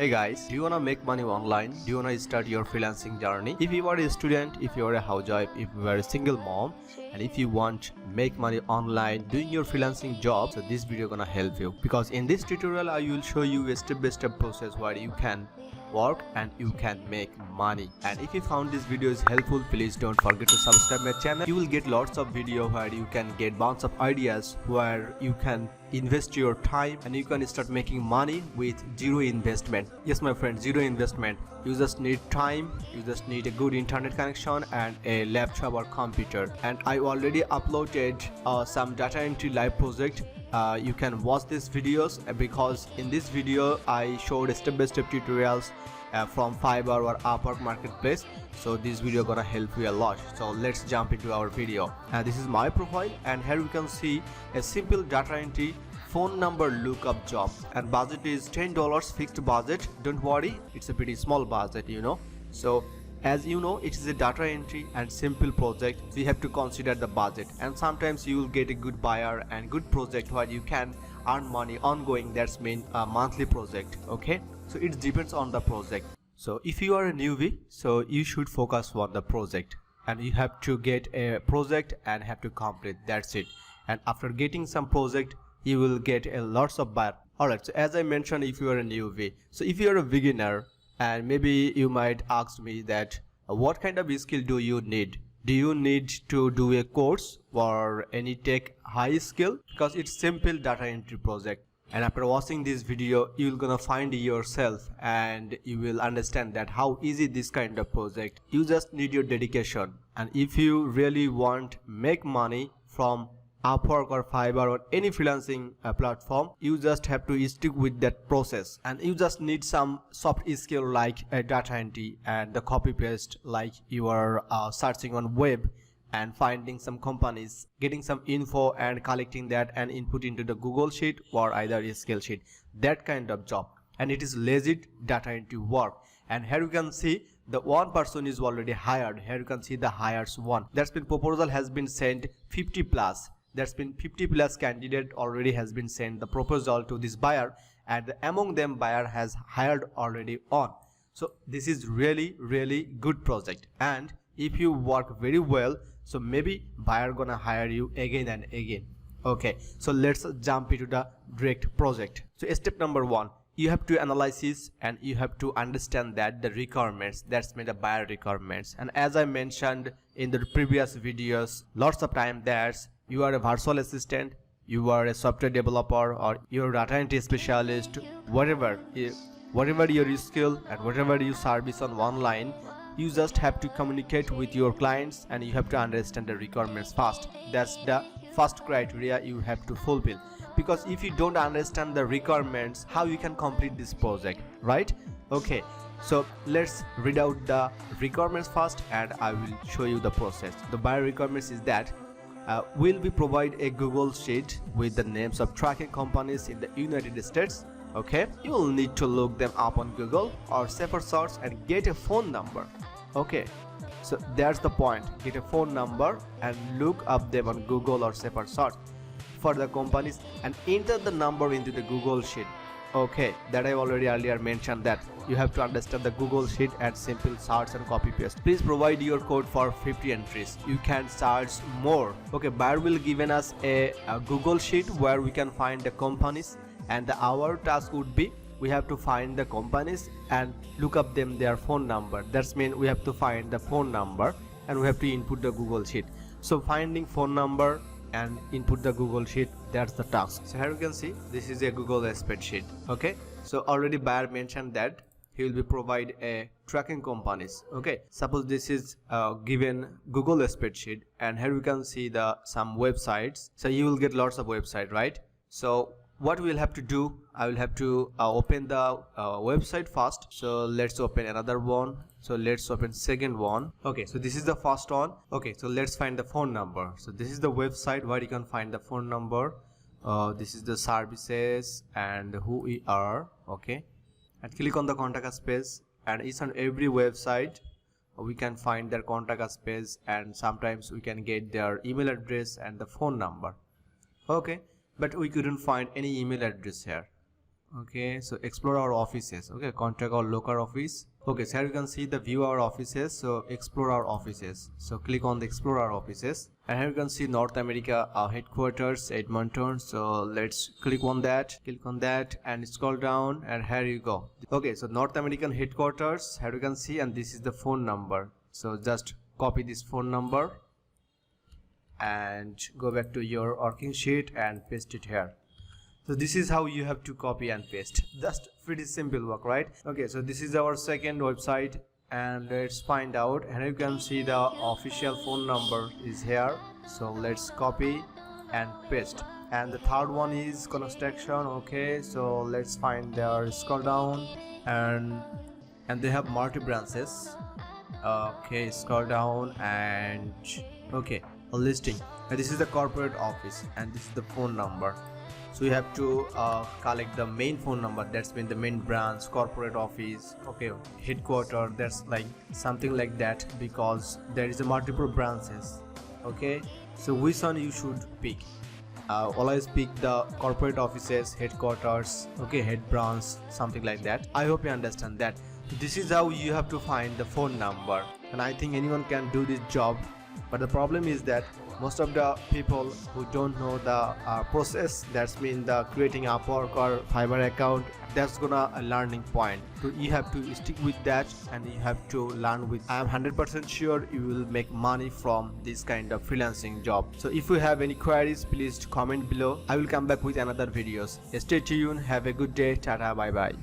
Hey guys, do you wanna make money online? Do you wanna start your freelancing journey? If you are a student, if you are a housewife, if you are a single mom, and if you want make money online doing your freelancing job, so this video gonna help you, because in this tutorial I will show you a step-by-step process where you can work and you can make money. And if you found this video is helpful, please don't forget to subscribe my channel. You will get lots of video where you can get bunch of ideas where you can invest your time and you can start making money with zero investment. Yes my friend, zero investment. You just need time, you just need a good internet connection and a laptop or computer. And I already uploaded some data entry live project. You can watch these videos because in this video I showed step-by-step tutorials from Fiverr or Upwork marketplace. So this video gonna help you a lot. So let's jump into our video. This is my profile, and here we can see a simple data entry phone number lookup job, and budget is $10 fixed budget. Don't worry, it's a pretty small budget, you know. So as you know, it is a data entry and simple project, so you have to consider the budget, and sometimes you will get a good buyer and good project where you can earn money ongoing. That's mean a monthly project. Okay, so it depends on the project. So if you are a newbie, so you should focus on the project, and you have to get a project and have to complete. That's it. And after getting some project, you will get a lots of buyer. Alright, so as I mentioned, if you are a newbie, so if you are a beginner, and maybe you might ask me that what kind of skill do you need? Do you need to do a course or any tech high skill? Because it's simple data entry project. And after watching this video, you're gonna find yourself and you will understand that how easy this kind of project. You just need your dedication. And if you really want make money from Upwork or Fiverr or any freelancing platform, you just have to stick with that process, and you just need some soft skill like data entry and the copy paste, like you are searching on web and finding some companies, getting some info and collecting that and input into the Google sheet or either a skill sheet, that kind of job. And it is legit data entry work. And here you can see the one person is already hired. Here you can see the hires one. That's been proposal has been sent 50 plus. That's been 50 plus candidate already has been sent the proposal to this buyer, and among them buyer has hired already on. So this is really good project, and if you work very well, so maybe buyer gonna hire you again and again. Okay, so let's jump into the direct project. So step number one, you have to analyze and you have to understand that the requirements, that's mean the buyer requirements. And as I mentioned in the previous videos lots of time, that's you are a virtual assistant, you are a software developer, or you're a data entry specialist, whatever your skill and whatever you service on online, you just have to communicate with your clients and you have to understand the requirements first. That's the first criteria you have to fulfill, because if you don't understand the requirements, how you can complete this project, right? Okay, so let's read out the requirements first and I will show you the process. The buyer requirements is that will be provide a Google sheet with the names of tracking companies in the United States. Okay, you will need to look them up on Google or safer search and get a phone number. Okay, so that's the point, get a phone number and look up them on Google or safer search for the companies and enter the number into the Google sheet. Okay, that I already earlier mentioned that you have to understand the Google sheet and simple search and copy paste. Please provide your code for 50 entries. You can search more. Okay, buyer will given us a Google sheet where we can find the companies, and our task would be we have to find the companies and look up them their phone number. That's mean we have to find the phone number and we have to input the Google sheet. So finding phone number and input the Google sheet, that's the task. So here you can see this is a Google spreadsheet. Okay, so already buyer mentioned that he will be provide a tracking companies. Okay, suppose this is given Google spreadsheet, and here we can see the some websites. So you will get lots of website, right? So what we'll have to do, I will have to open the website first. So let's open another one. So let's open second one. Okay, so this is the first one. Okay, so let's find the phone number. So this is the website where you can find the phone number. This is the services and who we are. Okay, and click on the contact us page, and each and every website we can find their contact us page, and sometimes we can get their email address and the phone number. Okay, but we couldn't find any email address here. Okay, so explore our offices. Okay, contact our local office. Okay, so here you can see the view our offices. So explore our offices. So click on the explore our offices, and here you can see North America headquarters, Edmonton. So let's click on that. Click on that and scroll down, and here you go. Okay, so North American headquarters. Here you can see, and this is the phone number. So just copy this phone number and go back to your working sheet and paste it here. So this is how you have to copy and paste. Just pretty simple work, right? Okay, so this is our second website, and let's find out. And you can see the official phone number is here. So let's copy and paste. And the third one is construction. Okay, so let's find their, scroll down, and they have multi branches. Okay, scroll down, and okay, a listing. And this is the corporate office, and this is the phone number. So you have to collect the main phone number, that's been the main branch, corporate office, okay, headquarter, that's like something like that, because there is a multiple branches. Okay, so which one you should pick? Always pick the corporate offices, headquarters, okay, head branch, something like that. I hope you understand that. This is how you have to find the phone number, and I think anyone can do this job. But the problem is that most of the people who don't know the process, that's mean the creating Upwork or Fiverr account, that's gonna a learning point. So you have to stick with that, and you have to learn with. I am 100% sure you will make money from this kind of freelancing job. So if you have any queries, please comment below. I will come back with another videos. Stay tuned. Have a good day. Tata. Bye bye.